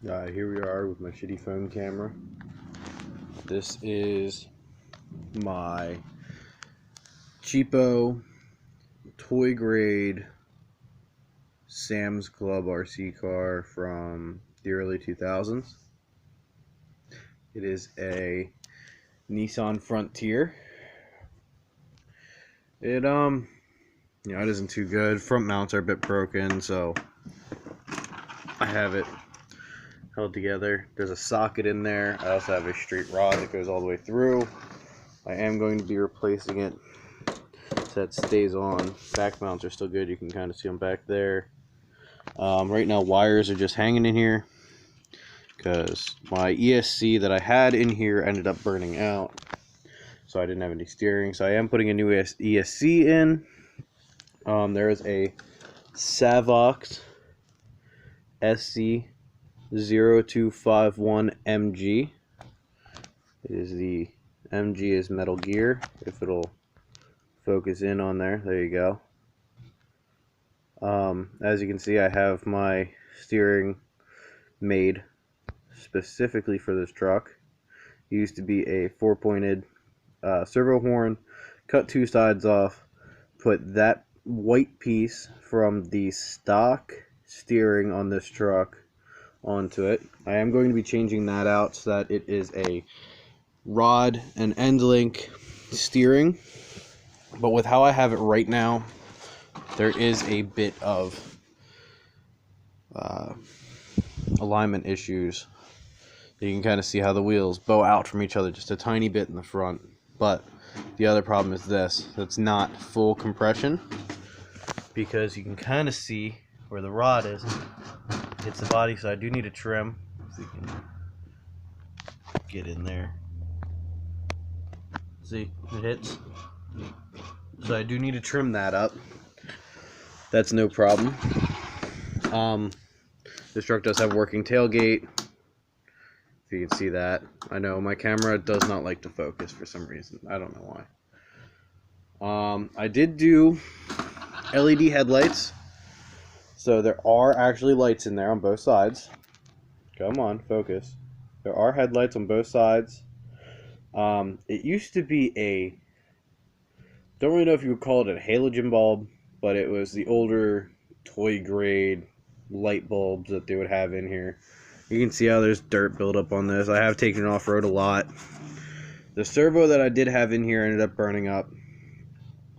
Here we are with my shitty phone camera. This is my cheapo toy grade Sam's Club RC car from the early 2000s. It is a Nissan Frontier. It it isn't too good. Front mounts are a bit broken, so I have it held together. There's a socket in there. I also have a straight rod that goes all the way through. I am going to be replacing it so that stays on. Back mounts are still good. You can kind of see them back there. Right now wires are just hanging in here because my ESC that I had in here ended up burning out, so I didn't have any steering. So I am putting a new ESC in. There is a Savox SC0251MG. It is the MG is Metal Gear. If it'll focus in on there, there you go. As you can see, I have my steering made specifically for this truck. It used to be a 4-pointed servo horn. Cut two sides off. Put that white piece from the stock steering on this truck onto it. I am going to be changing that out so that it is a rod and end link steering, but with how I have it right now, there is a bit of alignment issues. You can kind of see how the wheels bow out from each other just a tiny bit in the front, but the other problem is this: it's not full compression, because you can kind of see where the rod is. Hits the body, so I do need a trim. If we can get in there. See, it hits. So I do need to trim that up. That's no problem. This truck does have working tailgate. If you can see that. I know my camera does not like to focus for some reason. I don't know why. I did do LED headlights. So there are actually lights in there on both sides. Come on, focus. There are headlights on both sides. It used to be a, don't really know if you would call it a halogen bulb, but it was the older toy grade light bulbs that they would have in here. You can see how there's dirt buildup on this. I have taken it off-road a lot. The servo that I did have in here ended up burning up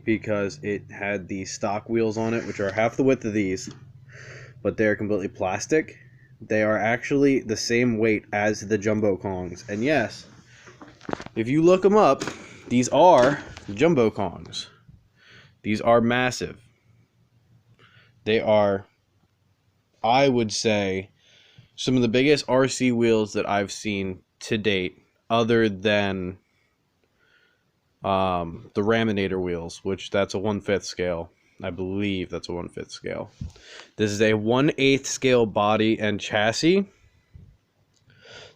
because it had the stock wheels on it, which are half the width of these, but they're completely plastic. They are actually the same weight as the Jumbo Kongs. And yes, if you look them up, these are Jumbo Kongs. These are massive. They are, I would say, some of the biggest RC wheels that I've seen to date, other than the Raminator wheels, which that's a 1/5 scale. I believe that's a 1/5 scale. This is a 1/8 scale body and chassis.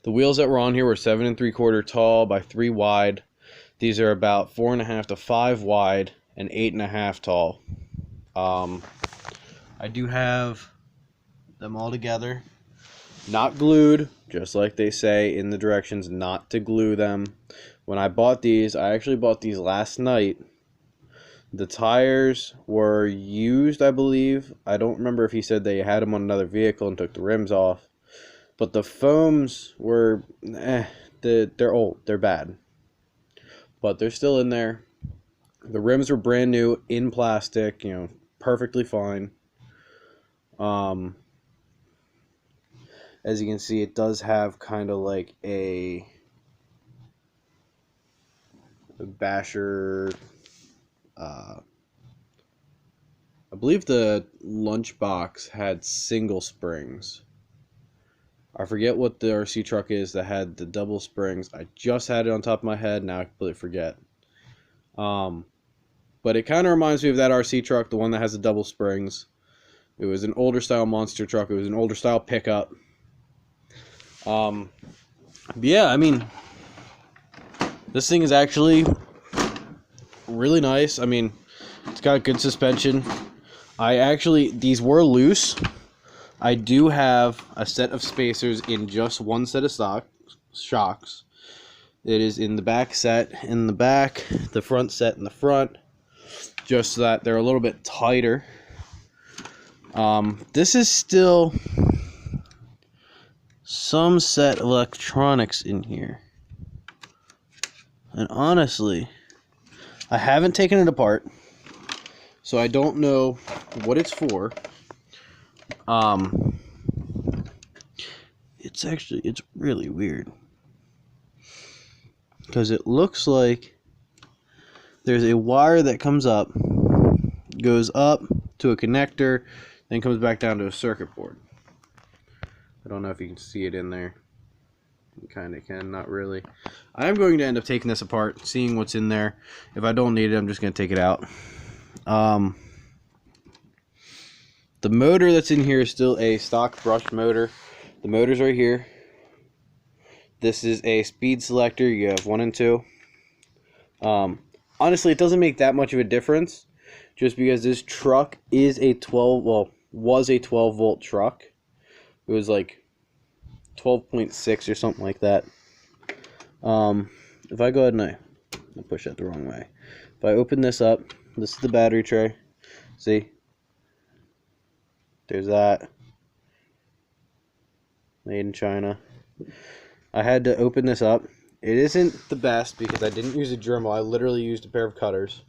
The wheels that were on here were 7 3/4 tall by 3 wide. These are about 4.5 to 5 wide and 8.5 tall. I do have them all together, not glued, just like they say in the directions not to glue them. When I bought these, I actually bought these last night. The tires were used, I believe. I don't remember if he said they had them on another vehicle and took the rims off. But the foams were, they're old, they're bad. But they're still in there. The rims were brand new, in plastic, perfectly fine. As you can see, it does have kind of like a basher. I believe the lunchbox had single springs. I forget what the RC truck is that had the double springs. I just had it on top of my head. Now I completely forget. But it kind of reminds me of that RC truck, the one that has the double springs. It was an older style monster truck. It was an older style pickup. Yeah, I mean, this thing is actually really nice. I mean, it's got good suspension. These were loose, I do have a set of spacers in just one set of shocks. It is in the back set in the back, the front set in the front, just so that they're a little bit tighter. This is still some set of electronics in here. And honestly, I haven't taken it apart, so I don't know what it's for. It's really weird. Because it looks like there's a wire that comes up, goes up to a connector, then comes back down to a circuit board. I don't know if you can see it in there. You kind of can, not really. I'm going to end up taking this apart, seeing what's in there. If I don't need it, I'm just going to take it out. The motor that's in here is still a stock brushed motor. The motor's right here. This is a speed selector. You have 1 and 2. Honestly, it doesn't make that much of a difference, just because this truck is a was a 12 volt truck. It was like 12.6 or something like that. If I go ahead and I push that the wrong way. If I open this up, this is the battery tray. See? There's that. Made in China. I had to open this up. It isn't the best because I didn't use a Dremel. I literally used a pair of cutters.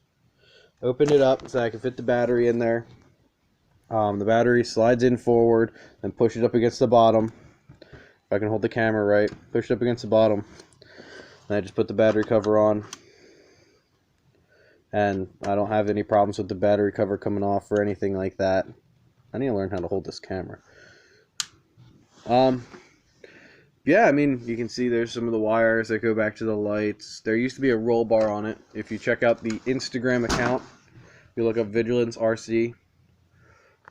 Opened it up so I could fit the battery in there. The battery slides in forward, then push it up against the bottom. If I can hold the camera right, push it up against the bottom. And I just put the battery cover on. And I don't have any problems with the battery cover coming off or anything like that. I need to learn how to hold this camera. Yeah, I mean, you can see there's some of the wires that go back to the lights. There used to be a roll bar on it. If you check out the Instagram account, you look up Vigilance RC.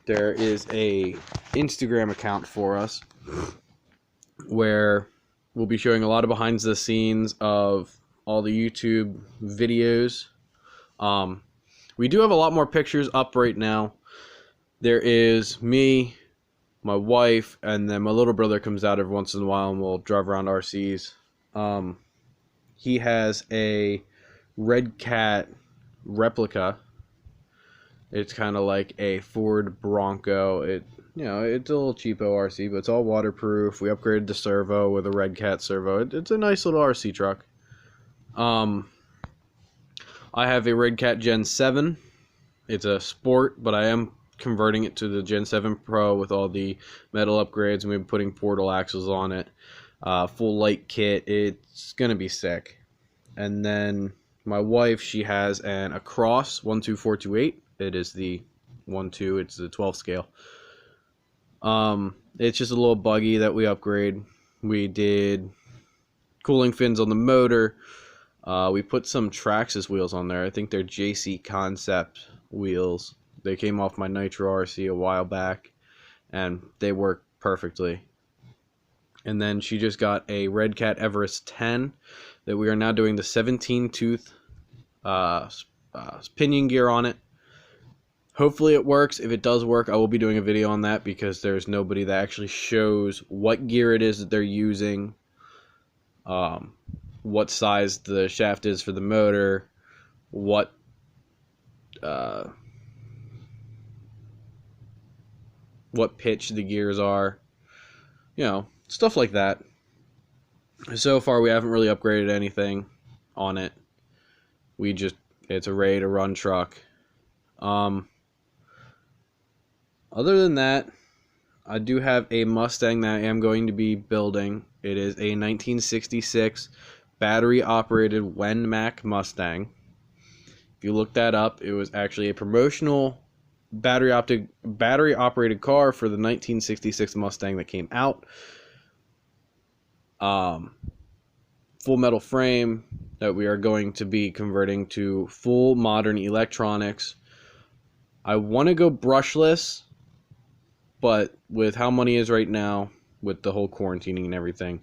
There is a Instagram account for us where we'll be showing a lot of behind the scenes of all the YouTube videos. We do have a lot more pictures up right now. There is me, my wife, and then my little brother comes out every once in a while and we'll drive around RCs. He has a Red Cat replica. It's kind of like a Ford Bronco. It's a little cheapo RC, but it's all waterproof. We upgraded the servo with a Red Cat servo. It's a nice little RC truck. I have a Red Cat Gen 7. It's a sport, but I am converting it to the Gen 7 Pro with all the metal upgrades, and we've been putting portal axles on it. Full light kit. It's going to be sick. And then my wife, she has an Across 12428. It is the 1-2. It's the 12 scale. It's just a little buggy that we upgrade. We did cooling fins on the motor. We put some Traxxas wheels on there. I think they're JC Concept wheels. They came off my Nitro RC a while back, and they work perfectly. And then she just got a Red Cat Everest 10 that we are now doing the 17-tooth pinion gear on it. Hopefully it works. If it does work, I will be doing a video on that because there's nobody that actually shows what gear it is that they're using, what size the shaft is for the motor, what pitch the gears are, stuff like that. So far we haven't really upgraded anything on it. It's a ready to run truck. Other than that, I do have a Mustang that I am going to be building. It is a 1966 battery operated Wenmac Mustang. If you look that up, it was actually a promotional battery operated car for the 1966 Mustang that came out. Full metal frame that we are going to be converting to full modern electronics. I want to go brushless, but with how money is right now, with the whole quarantining and everything,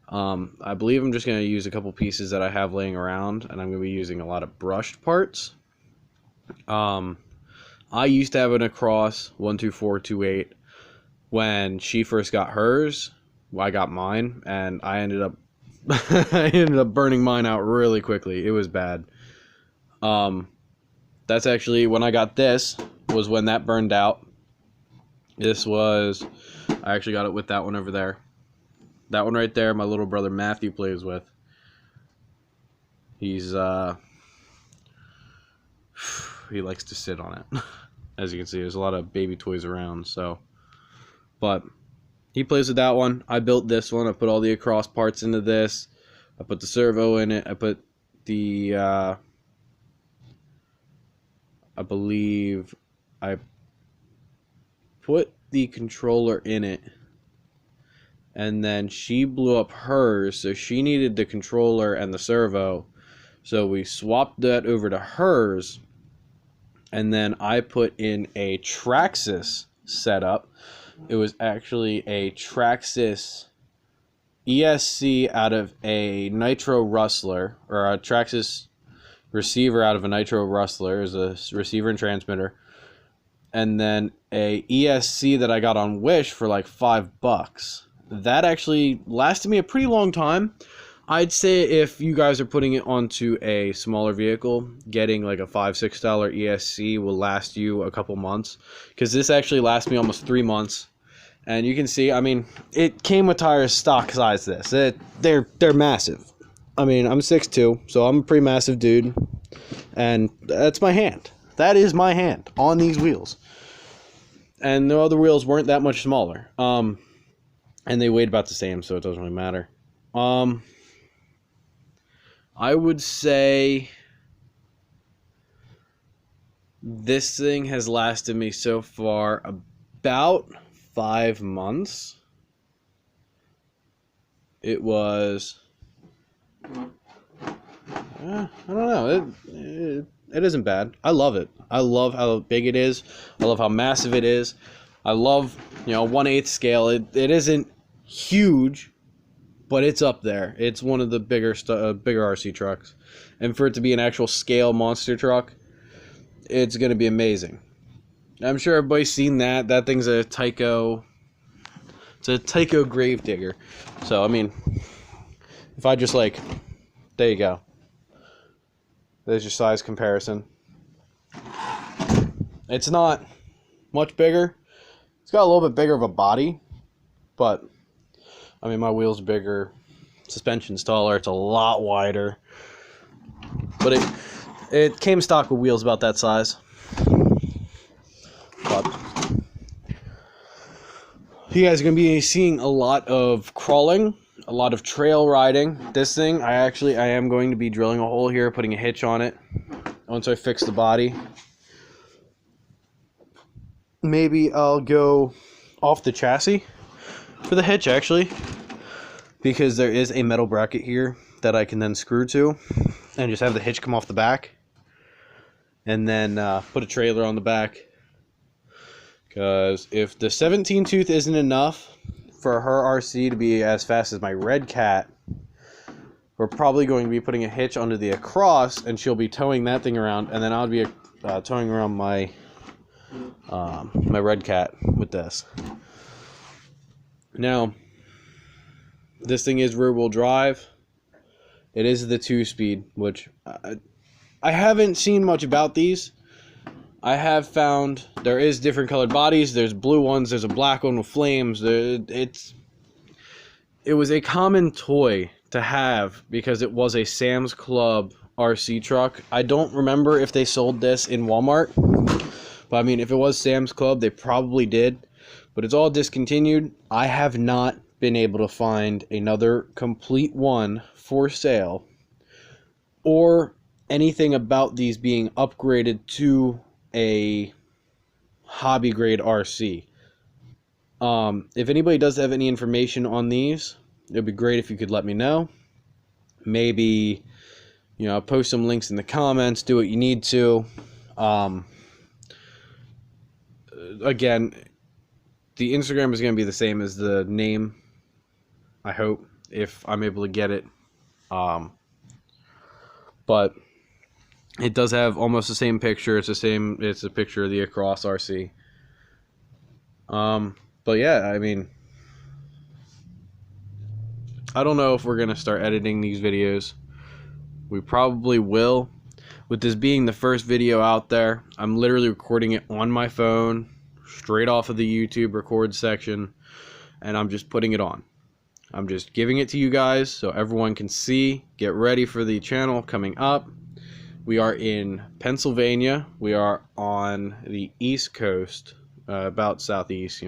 I believe I'm just going to use a couple pieces that I have laying around, and I'm going to be using a lot of brushed parts. I used to have an Across 12428. when she first got hers, I got mine, and I ended up I ended up burning mine out really quickly. It was bad. That's actually when I got this, was when that burned out. This was, I actually got it with that one over there. That one right there, my little brother Matthew plays with. He's, he likes to sit on it. As you can see, there's a lot of baby toys around, so. But he plays with that one. I built this one. I put all the across parts into this. I put the servo in it. I put the, I believe I put the controller in it. And then she blew up hers, so she needed the controller and the servo. So we swapped that over to hers. And then I put in a Traxxas setup. It was actually a Traxxas ESC out of a Nitro Rustler, or a Traxxas receiver out of a Nitro Rustler, is a receiver and transmitter. And then a ESC that I got on Wish for like $5. That actually lasted me a pretty long time. I'd say if you guys are putting it onto a smaller vehicle, getting like a $5-6 ESC will last you a couple months. Because this actually lasts me almost 3 months. And you can see, I mean, it came with tires stock size this. They're massive. I mean, I'm 6'2", so I'm a pretty massive dude. And that's my hand. That is my hand on these wheels. And the other wheels weren't that much smaller. And they weighed about the same, so it doesn't really matter. I would say this thing has lasted me so far about 5 months. It was, I don't know, it isn't bad. I love it. I love how big it is. I love how massive it is. I love, 1/8 scale. It isn't huge, but it's up there. It's one of the bigger RC trucks. And for it to be an actual scale monster truck, it's going to be amazing. I'm sure everybody's seen that. That thing's a Tyco. It's a Tyco Gravedigger. So, I mean, if I just there you go. There's your size comparison. It's not much bigger. It's got a little bit bigger of a body, but I mean, my wheel's bigger, suspension's taller, it's a lot wider. But it came stock with wheels about that size. But you guys are going to be seeing a lot of crawling, a lot of trail riding. This thing, I am going to be drilling a hole here, putting a hitch on it once I fix the body. Maybe I'll go off the chassis for the hitch, actually, because there is a metal bracket here that I can then screw to and just have the hitch come off the back, and then put a trailer on the back, because if the 17 tooth isn't enough for her RC to be as fast as my Red Cat, we're probably going to be putting a hitch onto the Across, and she'll be towing that thing around, and then I'll be towing around my my Red Cat with this. Now, this thing is rear-wheel drive. It is the 2-speed, which I haven't seen much about these. I have found there is different colored bodies. There's blue ones. There's a black one with flames. It was a common toy to have because it was a Sam's Club RC truck. I don't remember if they sold this in Walmart. But I mean, if it was Sam's Club, they probably did. But it's all discontinued. I have not been able to find another complete one for sale, or anything about these being upgraded to a hobby grade RC. If anybody does have any information on these, it would be great if you could let me know. Maybe, post some links in the comments, do what you need to. Again, the Instagram is going to be the same as the name, I hope, if I'm able to get it. But it does have almost the same picture. It's a picture of the Across RC. But yeah, I mean, I don't know if we're going to start editing these videos. We probably will. With this being the first video out there, I'm literally recording it on my phone, straight off of the YouTube record section, and I'm just putting it on. I'm just giving it to you guys so everyone can see. Get ready for the channel coming up. We are in Pennsylvania. We are on the East Coast, about southeast,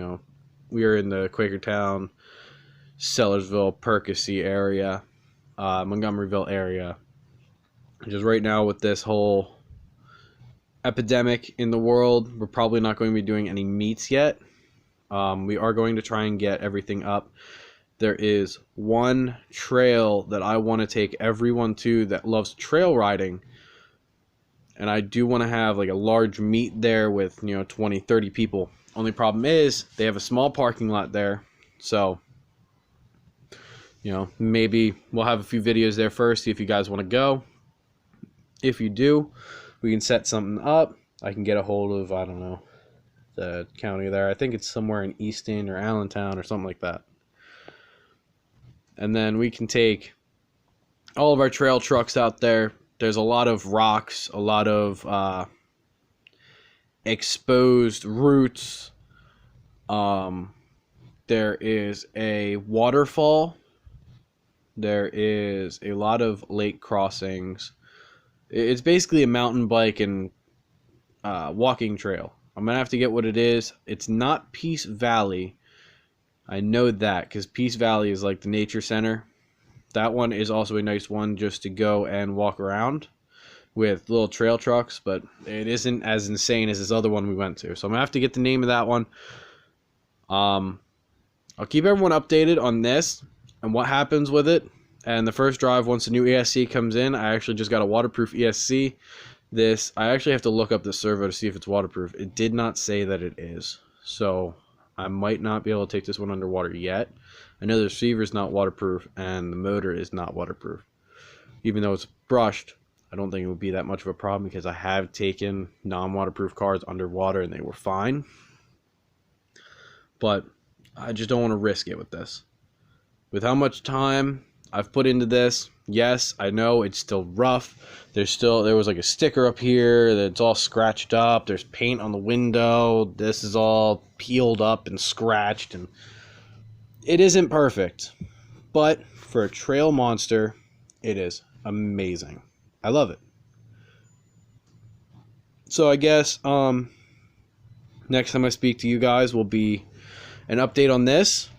We are in the Quakertown, Sellersville, Percy area, Montgomeryville area. Just right now with this whole epidemic in the world, we're probably not going to be doing any meets yet. We are going to try and get everything up. There is one trail that I want to take everyone to that loves trail riding. And I do want to have like a large meet there with, 20, 30 people. Only problem is they have a small parking lot there. So, maybe we'll have a few videos there first, see if you guys want to go. If you do, we can set something up. I can get a hold of, I don't know, the county there. I think it's somewhere in Easton or Allentown or something like that. And then we can take all of our trail trucks out there. There's a lot of rocks, a lot of exposed roots. There is a waterfall. There is a lot of lake crossings. It's basically a mountain bike and walking trail. I'm going to have to get what it is. It's not Peace Valley. I know that because Peace Valley is like the nature center. That one is also a nice one just to go and walk around with little trail trucks, but it isn't as insane as this other one we went to. So I'm going to have to get the name of that one. I'll keep everyone updated on this and what happens with it. And the first drive, once the new ESC comes in, I actually just got a waterproof ESC. I actually have to look up the servo to see if it's waterproof. It did not say that it is. So I might not be able to take this one underwater yet. I know the receiver is not waterproof and the motor is not waterproof. Even though it's brushed, I don't think it would be that much of a problem because I have taken non-waterproof cars underwater and they were fine. But I just don't want to risk it with this. With how much time I've put into this, yes, I know it's still rough. There was like a sticker up here that's all scratched up. There's paint on the window. This is all peeled up and scratched, and it isn't perfect. But for a trail monster, it is amazing. I love it. So I guess next time I speak to you guys will be an update on this.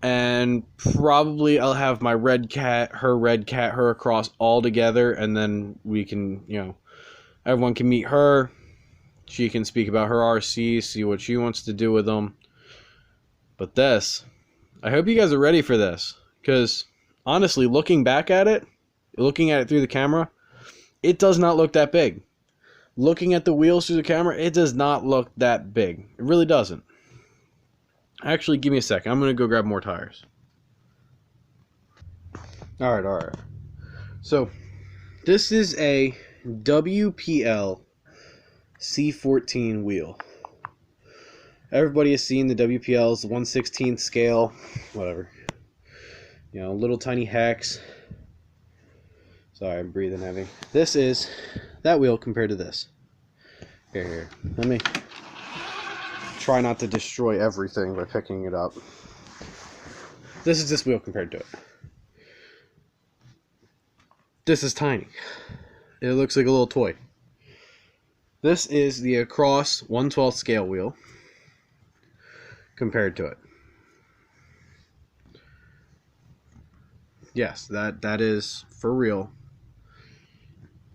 And probably I'll have my red cat, her across all together, and then we can, everyone can meet her. She can speak about her RC, see what she wants to do with them. But this, I hope you guys are ready for this, because honestly, looking back at it, looking at it through the camera, it does not look that big. Looking at the wheels through the camera, it does not look that big. It really doesn't. Actually, give me a second. I'm going to go grab more tires. Alright. So, this is a WPL C14 wheel. Everybody has seen the WPLs, 1/16 scale, whatever. Little tiny hex. Sorry, I'm breathing heavy. This is that wheel compared to this. Here. Let me try not to destroy everything by picking it up. This is this wheel compared to it. This is tiny. It looks like a little toy. This is the Across 1/12 scale wheel compared to it. Yes, that is for real.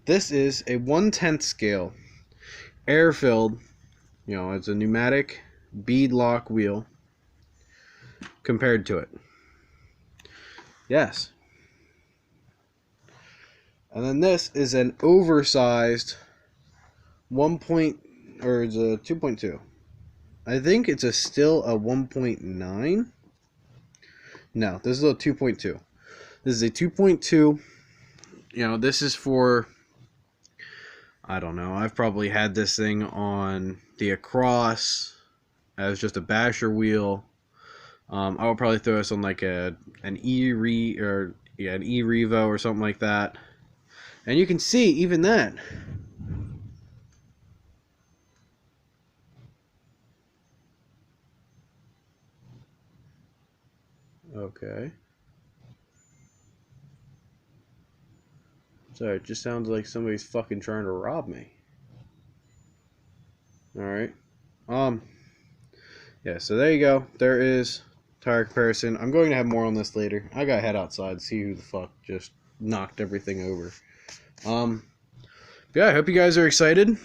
This is a 1/10 scale air-filled, it's a pneumatic bead lock wheel compared to it. Yes. And then this is an oversized 2.2. I think it's still a 1.9. No, this is a 2.2. This is a 2.2. This is for, I don't know, I've probably had this thing on the Across as just a basher wheel. I would probably throw this on like an E-Revo or something like that. And you can see even that. Okay. Sorry, it just sounds like somebody's fucking trying to rob me. Alright. Yeah, so there you go. There is tire comparison. I'm going to have more on this later. I gotta head outside, see who the fuck just knocked everything over. Yeah, I hope you guys are excited.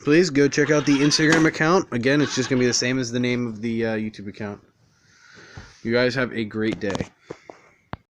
Please go check out the Instagram account. Again, it's just gonna be the same as the name of the YouTube account. You guys have a great day.